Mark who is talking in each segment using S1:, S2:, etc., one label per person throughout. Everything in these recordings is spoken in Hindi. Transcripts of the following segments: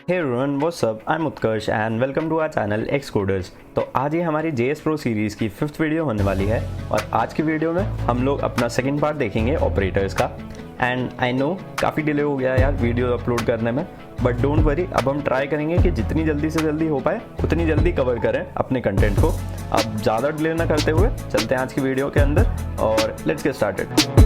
S1: Hey everyone, what's up? I am Utkarsh and welcome to our channel X coders. तो आज ये हमारी JS Pro सीरीज़ की 5th वीडियो होने वाली है और आज की वीडियो में हम लोग अपना सेकंड पार्ट देखेंगे ऑपरेटर्स का। एंड आई नो काफ़ी डिले हो गया यार वीडियो अपलोड करने में, बट डोंट वरी, अब हम ट्राई करेंगे कि जितनी जल्दी से जल्दी हो पाए उतनी जल्दी कवर करें अपने कंटेंट को। अब ज़्यादा डिले ना करते हुए चलते हैं आज की वीडियो के अंदर और लेट्स गेट स्टार्टेड।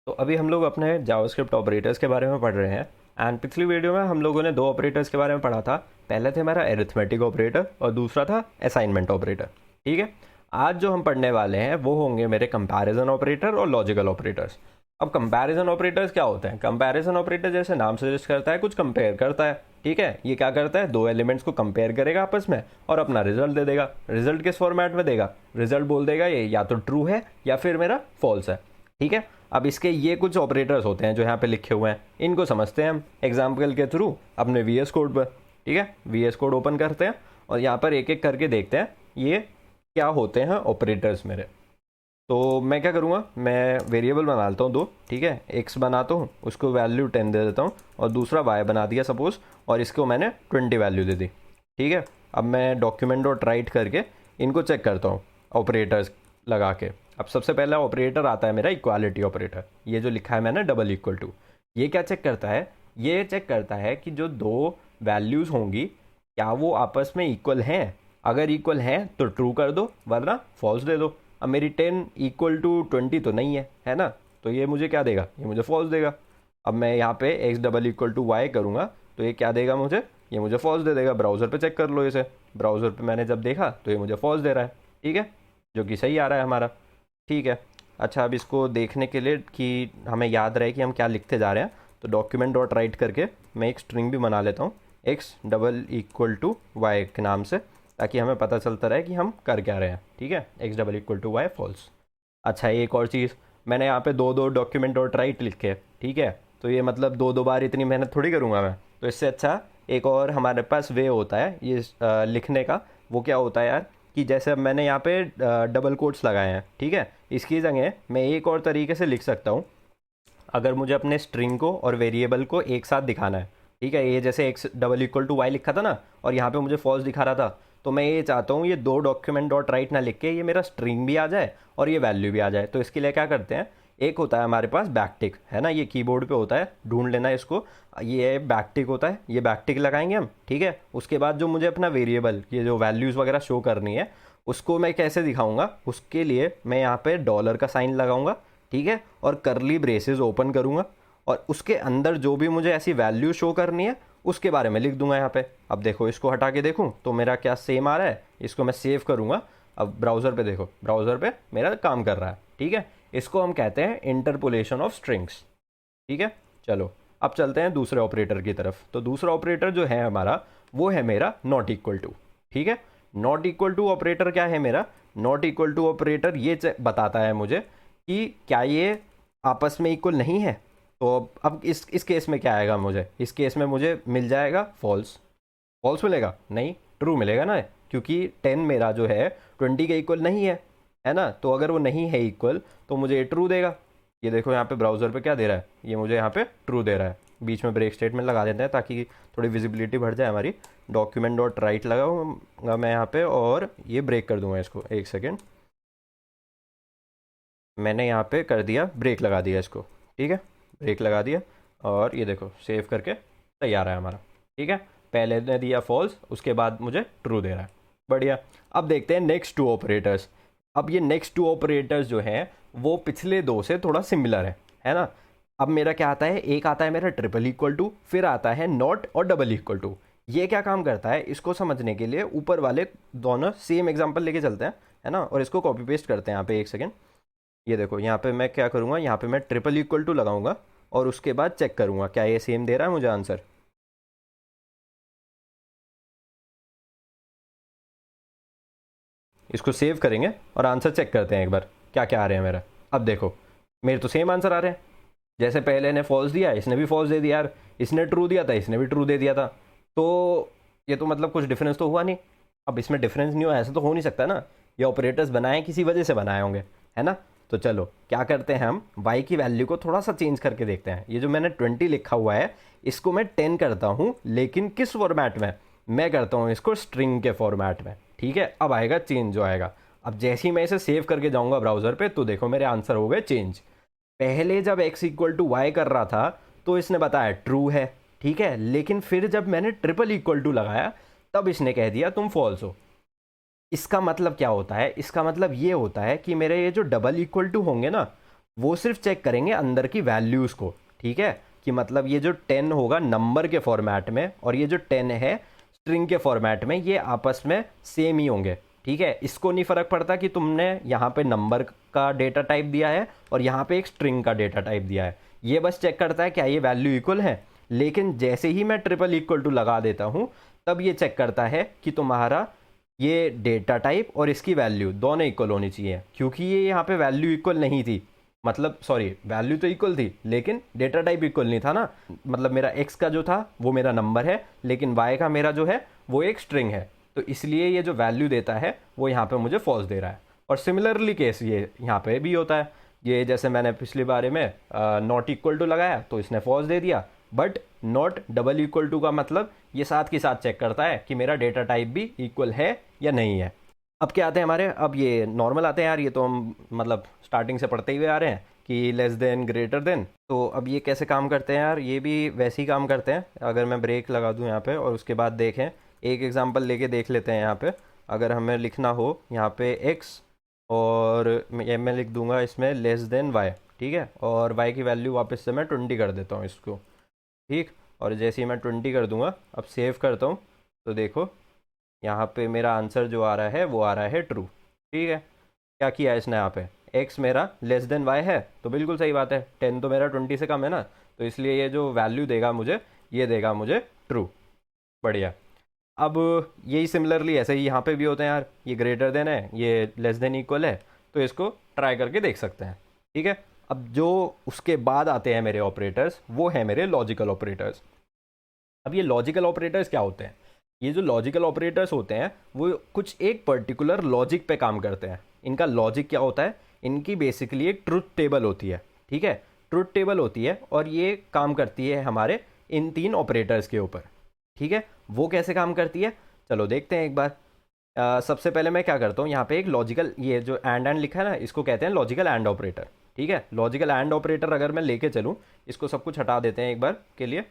S1: तो अभी हम लोग अपने जावास्क्रिप्ट ऑपरेटर्स के बारे में पढ़ रहे हैं। एंड पिछली वीडियो में हम लोगों ने दो ऑपरेटर्स के बारे में पढ़ा था। पहले थे हमारा एरिथमेटिक ऑपरेटर और दूसरा था असाइनमेंट ऑपरेटर। ठीक है, आज जो हम पढ़ने वाले हैं वो होंगे मेरे कंपैरिजन ऑपरेटर और लॉजिकल ऑपरेटर्स। अब कंपैरिजन ऑपरेटर्स क्या होते हैं? कंपैरिजन ऑपरेटर जैसे नाम सजेस्ट करता है, कुछ कंपेयर करता है। ठीक है, ये क्या करता है? दो एलिमेंट्स को कंपेयर करेगा आपस में और अपना रिजल्ट दे देगा। रिजल्ट किस फॉर्मेट में देगा? रिजल्ट बोल देगा ये या तो ट्रू है या फिर मेरा फॉल्स है। ठीक है, अब इसके ये कुछ ऑपरेटर्स होते हैं जो यहाँ पे लिखे हुए हैं, इनको समझते हैं हम एग्जाम्पल के थ्रू अपने VS कोड पर। ठीक है, VS कोड ओपन करते हैं और यहाँ पर एक एक करके देखते हैं ये क्या होते हैं ऑपरेटर्स मेरे। तो मैं क्या करूँगा, मैं वेरिएबल बना लेता हूँ दो। ठीक है, x बनाता हूँ, उसको वैल्यू 10 दे देता हूँ और दूसरा y बना दिया सपोज, और इसको मैंने 20 वैल्यू दे दी। ठीक है, अब मैं डॉक्यूमेंट डॉट राइट करके इनको चेक करता हूँ ऑपरेटर्स लगा के। अब सबसे पहला ऑपरेटर आता है मेरा इक्वालिटी ऑपरेटर, ये जो लिखा है मैंने डबल इक्वल टू। ये क्या चेक करता है? ये चेक करता है कि जो दो वैल्यूज़ होंगी क्या वो आपस में इक्वल हैं। अगर इक्वल हैं तो ट्रू कर दो, वरना फॉल्स दे दो। अब मेरी 10 इक्वल टू 20 तो नहीं है ना, तो ये मुझे क्या देगा? ये मुझे फॉल्स देगा। अब मैं यहाँ पे x double equal to y करूँगा तो ये क्या देगा मुझे? ये मुझे फॉल्स दे देगा। ब्राउज़र पे चेक कर लो इसे, ब्राउज़र पे मैंने जब देखा तो ये मुझे फॉल्स दे रहा है। ठीक है, जो कि सही आ रहा है हमारा। ठीक है, अच्छा, अब इसको देखने के लिए कि हमें याद रहे कि हम क्या लिखते जा रहे हैं, तो डॉक्यूमेंट डॉट राइट करके मैं एक स्ट्रिंग भी बना लेता हूँ x double equal to y के नाम से, ताकि हमें पता चलता रहे कि हम कर क्या रहे हैं। ठीक है, x double equal to y false. अच्छा, एक और चीज़, मैंने यहाँ पे दो दो डॉक्यूमेंट डॉट राइट लिखे। ठीक है, तो ये मतलब दो दो बार इतनी मेहनत थोड़ी करूँगा मैं, तो इससे अच्छा एक और हमारे पास वे होता है ये लिखने का। वो क्या होता है यार, कि जैसे अब मैंने यहाँ पे डबल कोट्स लगाए हैं। ठीक है, इसकी जगह मैं एक और तरीके से लिख सकता हूँ। अगर मुझे अपने स्ट्रिंग को और वेरिएबल को एक साथ दिखाना है, ठीक है, ये जैसे x double equal to y लिखा था ना और यहाँ पे मुझे फॉल्स दिखा रहा था, तो मैं ये चाहता हूँ ये दो डॉक्यूमेंट डॉट राइट ना लिख के ये मेरा स्ट्रिंग भी आ जाए और ये वैल्यू भी आ जाए। तो इसके लिए क्या करते हैं, एक होता है हमारे पास बैकटिक, है ना, ये कीबोर्ड पे होता है, ढूंढ लेना इसको। ये बैकटिक होता है, ये बैकटिक लगाएंगे हम। ठीक है, उसके बाद जो मुझे अपना वेरिएबल, ये जो वैल्यूज़ वगैरह शो करनी है, उसको मैं कैसे दिखाऊंगा, उसके लिए मैं यहाँ पे डॉलर का साइन लगाऊंगा। ठीक है, और करली ब्रेसेस ओपन करूँगा और उसके अंदर जो भी मुझे ऐसी वैल्यू शो करनी है उसके बारे में लिख दूंगा यहाँ पे। अब देखो, इसको हटा के देखूँ तो मेरा क्या सेम आ रहा है। इसको मैं सेव करूँगा। अब ब्राउज़र पे देखो, ब्राउज़र पे मेरा काम कर रहा है। ठीक है, इसको हम कहते हैं इंटरपोलेशन ऑफ स्ट्रिंग्स। ठीक है, चलो अब चलते हैं दूसरे ऑपरेटर की तरफ। तो दूसरा ऑपरेटर जो है हमारा वो है मेरा नॉट इक्वल टू। ठीक है, नॉट इक्वल टू ऑपरेटर क्या है मेरा? नॉट इक्वल टू ऑपरेटर ये बताता है मुझे कि क्या ये आपस में इक्वल नहीं है। तो अब इस केस में क्या आएगा मुझे? इस केस में मुझे मिल जाएगा फॉल्स। फॉल्स मिलेगा? नहीं, ट्रू मिलेगा ना, क्योंकि 10 मेरा जो है 20 के इक्वल नहीं है ना। तो अगर वो नहीं है इक्वल तो मुझे ये ट्रू देगा। ये देखो यहाँ पे ब्राउज़र पे क्या दे रहा है, ये मुझे यहाँ पे ट्रू दे रहा है। बीच में ब्रेक स्टेटमेंट लगा देते हैं ताकि थोड़ी विजिबिलिटी बढ़ जाए हमारी। डॉक्यूमेंट डॉट राइट लगाऊंगा मैं यहाँ पे और ये ब्रेक कर दूंगा इसको। एक सेकेंड, मैंने यहाँ पे कर दिया, ब्रेक लगा दिया इसको। ठीक है, ब्रेक लगा दिया और ये देखो सेव करके तैयार है हमारा। ठीक है, पहले ने दिया फॉल्स, उसके बाद मुझे ट्रू दे रहा है। बढ़िया। अब देखते हैं नेक्स्ट टू ऑपरेटर्स। अब ये नेक्स्ट टू ऑपरेटर्स जो हैं वो पिछले दो से थोड़ा सिमिलर है ना। अब मेरा क्या आता है, एक आता है मेरा ट्रिपल इक्वल टू, फिर आता है नॉट और डबल इक्वल टू। ये क्या काम करता है, इसको समझने के लिए ऊपर वाले दोनों सेम एग्जाम्पल लेके चलते हैं, है ना, और इसको कॉपी पेस्ट करते हैं यहाँ पे। एक सेकेंड, ये देखो यहाँ पे मैं क्या करूँगा, यहाँ पे मैं ट्रिपल इक्वल टू लगाऊंगा और उसके बाद चेक करूँगा क्या ये सेम दे रहा है मुझे आंसर। इसको सेव करेंगे और आंसर चेक करते हैं एक बार क्या क्या आ रहे हैं मेरा। अब देखो मेरे तो सेम आंसर आ रहे हैं। जैसे पहले ने फॉल्स दिया, इसने भी फॉल्स दे दिया यार, इसने ट्रू दिया था, इसने भी ट्रू दे दिया था। तो ये तो मतलब कुछ डिफरेंस तो हुआ नहीं। अब इसमें डिफरेंस नहीं हुआ, ऐसा तो हो नहीं सकता ना। ये ऑपरेटर्स बनाए किसी वजह से बनाए होंगे, है ना। तो चलो क्या करते हैं, हम y की वैल्यू को थोड़ा सा चेंज करके देखते हैं। ये जो मैंने 20 लिखा हुआ है इसको मैं 10 करता हूँ, लेकिन किस फॉर्मेट में? मैं करता हूँ इसको स्ट्रिंग के फॉर्मेट में, ठीक है। अब आएगा चेंज जो आएगा। अब जैसे ही मैं इसे सेव करके जाऊँगा ब्राउज़र पे, तो देखो मेरे आंसर हो गए चेंज। पहले जब x इक्वल टू वाई कर रहा था तो इसने बताया ट्रू है, ठीक है। लेकिन फिर जब मैंने ट्रिपल इक्वल टू लगाया तब इसने कह दिया तुम फॉल्स हो। इसका मतलब क्या होता है? इसका मतलब ये होता है कि मेरे ये जो डबल इक्वल टू होंगे ना, वो सिर्फ चेक करेंगे अंदर की वैल्यूज़ को, ठीक है। कि मतलब ये जो 10 होगा नंबर के फॉर्मेट में और ये जो 10 है स्ट्रिंग के फॉर्मेट में, ये आपस में सेम ही होंगे, ठीक है। इसको नहीं फ़र्क पड़ता कि तुमने यहाँ पे नंबर का डेटा टाइप दिया है और यहाँ पे एक स्ट्रिंग का डेटा टाइप दिया है। ये बस चेक करता है क्या ये वैल्यू इक्वल है। लेकिन जैसे ही मैं ट्रिपल इक्वल टू लगा देता हूँ तब ये चेक करता है कि तुम्हारा ये डेटा टाइप और इसकी वैल्यू दोनों इक्वल होनी चाहिए, क्योंकि ये यहाँ पे वैल्यू इक्वल नहीं थी। मतलब सॉरी, वैल्यू तो इक्वल थी लेकिन डेटा टाइप इक्वल नहीं था ना। मतलब मेरा x का जो था वो मेरा नंबर है, लेकिन y का मेरा जो है वो एक स्ट्रिंग है। तो इसलिए ये जो वैल्यू देता है वो यहाँ पे मुझे फॉल्स दे रहा है। और सिमिलरली केस ये यहाँ पे भी होता है। ये जैसे मैंने पिछली बारे में नॉट इक्वल टू लगाया तो इसने फॉल्स दे दिया, but not double equal to का मतलब ये साथ के साथ चेक करता है कि मेरा डेटा टाइप भी इक्वल है या नहीं है। अब क्या आते हैं हमारे, अब ये नॉर्मल आते हैं यार। ये तो हम मतलब स्टार्टिंग से पढ़ते हुए आ रहे हैं कि लेस देन ग्रेटर देन। तो अब ये कैसे काम करते हैं यार? ये भी वैसे ही काम करते हैं। अगर मैं ब्रेक लगा दूं यहाँ पे और उसके बाद देखें, एक एग्जांपल लेके देख लेते हैं यहाँ पे। अगर हमें लिखना हो यहाँ पे x और मैं लिख दूंगा इसमें लेस देन y, ठीक है। और y की वैल्यू वापस से मैं 20 कर देता हूँ इसको, ठीक। और जैसे ही मैं 20 कर दूंगा, अब सेव करता हूँ, तो देखो यहाँ पे मेरा आंसर जो आ रहा है वो आ रहा है ट्रू, ठीक है। क्या किया इसने यहाँ पे, x मेरा लेस देन y है तो बिल्कुल सही बात है, 10 तो मेरा 20 से कम है ना, तो इसलिए ये जो वैल्यू देगा मुझे, ये देगा मुझे ट्रू। बढ़िया। अब यही सिमिलरली ऐसे ही यहाँ पे भी होते हैं यार। ये ग्रेटर देन है, ये लेस देन इक्वल है, तो इसको ट्राई करके देख सकते हैं, ठीक है। अब जो उसके बाद आते हैं मेरे ऑपरेटर्स, वो है मेरे लॉजिकल ऑपरेटर्स। अब ये लॉजिकल ऑपरेटर्स क्या होते हैं? ये जो लॉजिकल ऑपरेटर्स होते हैं वो कुछ एक पर्टिकुलर लॉजिक पे काम करते हैं। इनका लॉजिक क्या होता है? इनकी बेसिकली एक ट्रुथ टेबल होती है, ठीक है। ट्रुथ टेबल होती है और ये काम करती है हमारे इन तीन ऑपरेटर्स के ऊपर, ठीक है। वो कैसे काम करती है, चलो देखते हैं एक बार। सबसे पहले मैं क्या करता हूँ, यहाँ पे एक लॉजिकल, ये जो एंड लिखा है ना, इसको कहते हैं लॉजिकल एंड ऑपरेटर, ठीक है। लॉजिकल एंड ऑपरेटर अगर मैं लेके चलूँ, इसको सब कुछ हटा देते हैं एक बार के लिए।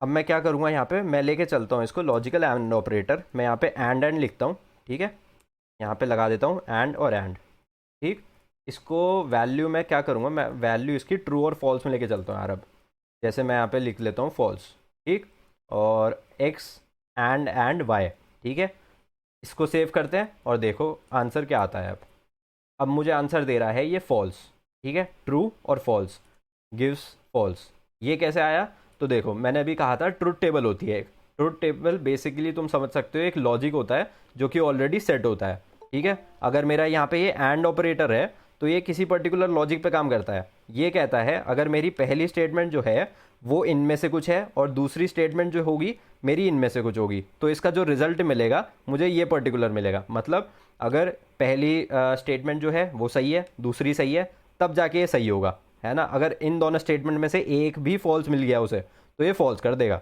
S1: अब मैं क्या करूँगा, यहाँ पे मैं लेके चलता हूँ इसको लॉजिकल एंड ऑपरेटर। मैं यहाँ पे एंड लिखता हूँ, ठीक है। यहाँ पे लगा देता हूँ एंड और एंड, ठीक। इसको वैल्यू मैं क्या करूँगा, मैं वैल्यू इसकी ट्रू और फॉल्स में लेके चलता हूँ यार। अब जैसे मैं यहाँ पे लिख लेता हूँ फॉल्स, ठीक। और एक्स एंड वाई, ठीक है। इसको सेव करते हैं और देखो आंसर क्या आता है। अब मुझे आंसर दे रहा है ये फॉल्स, ठीक है। ट्रू और फॉल्स गिव्स फॉल्स। ये कैसे आया? तो देखो मैंने अभी कहा था ट्रुथ टेबल होती है। ट्रुथ टेबल बेसिकली तुम समझ सकते हो एक लॉजिक होता है जो कि ऑलरेडी सेट होता है, ठीक है। अगर मेरा यहाँ पे ये एंड ऑपरेटर है तो ये किसी पर्टिकुलर लॉजिक पे काम करता है। ये कहता है अगर मेरी पहली स्टेटमेंट जो है वो इनमें से कुछ है और दूसरी स्टेटमेंट जो होगी मेरी इनमें से कुछ होगी, तो इसका जो रिजल्ट मिलेगा मुझे ये पर्टिकुलर मिलेगा। मतलब अगर पहली स्टेटमेंट जो है वो सही है, दूसरी सही है, तब जाके ये सही होगा, है ना। अगर इन दोनों स्टेटमेंट में से एक भी फॉल्स मिल गया उसे, तो ये फॉल्स कर देगा,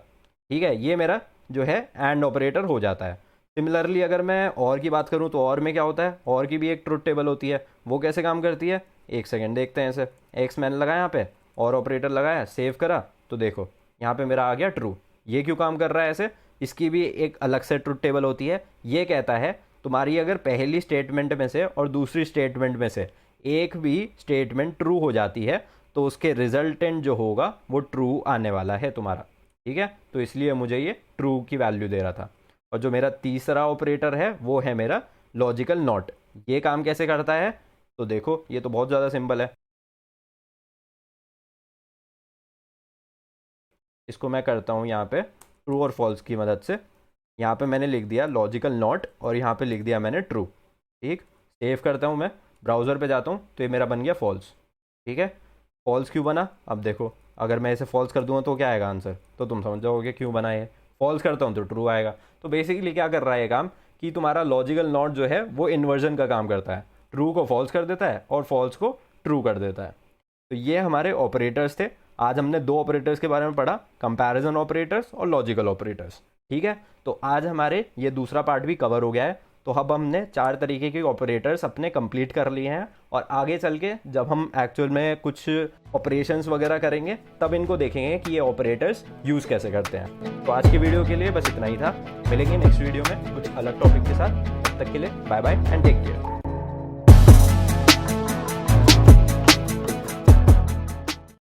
S1: ठीक है। ये मेरा जो है एंड ऑपरेटर हो जाता है। सिमिलरली अगर मैं और की बात करूँ तो और में क्या होता है, और की भी एक ट्रुथ टेबल होती है। वो कैसे काम करती है, एक सेकेंड देखते हैं इसे। एक्स मैंने लगाया यहाँ पे और ऑपरेटर लगाया, सेव करा, तो देखो यहाँ पे मेरा आ गया ट्रू। ये क्यों काम कर रहा है ऐसे? इसकी भी एक अलग से ट्रुथ टेबल होती है। ये कहता है तुम्हारी अगर पहली स्टेटमेंट में से और दूसरी स्टेटमेंट में से एक भी स्टेटमेंट ट्रू हो जाती है तो उसके रिजल्टेंट जो होगा वो ट्रू आने वाला है तुम्हारा, ठीक है। तो इसलिए मुझे ये ट्रू की वैल्यू दे रहा था। और जो मेरा तीसरा ऑपरेटर है वो है मेरा लॉजिकल नॉट। ये काम कैसे करता है, तो देखो ये तो बहुत ज़्यादा सिंपल है। इसको मैं करता हूँ यहाँ पे ट्रू और फॉल्स की मदद से। यहाँ पे मैंने लिख दिया लॉजिकल नॉट और यहाँ पे लिख दिया मैंने ट्रू, ठीक। सेव करता हूँ मैं, ब्राउज़र पे जाता हूँ तो ये मेरा बन गया फॉल्स, ठीक है। फॉल्स क्यों बना, अब देखो अगर मैं इसे फॉल्स कर दूँगा तो क्या आएगा आंसर, तो तुम समझ जाओगे क्यों बना है। फॉल्स करता हूँ तो ट्रू आएगा। तो बेसिकली क्या कर रहा है ये काम कि तुम्हारा लॉजिकल नॉट जो है वो इन्वर्जन का काम करता है, ट्रू को फॉल्स कर देता है और फॉल्स को ट्रू कर देता है। तो ये हमारे ऑपरेटर्स थे। आज हमने दो ऑपरेटर्स के बारे में पढ़ा, कंपैरिजन ऑपरेटर्स और लॉजिकल ऑपरेटर्स। ठीक है, तो आज हमारे ये दूसरा पार्ट भी कवर हो गया है। तो अब हमने 4 तरीके के ऑपरेटर्स अपने कंप्लीट कर लिए हैं, और आगे चल के जब हम एक्चुअल में कुछ ऑपरेशंस वगैरह करेंगे तब इनको देखेंगे कि ये ऑपरेटर्स यूज़ कैसे करते हैं। तो आज की वीडियो के लिए बस इतना ही था। मिलेंगे नेक्स्ट वीडियो में कुछ अलग टॉपिक के साथ। तब तक के लिए bye bye and take care.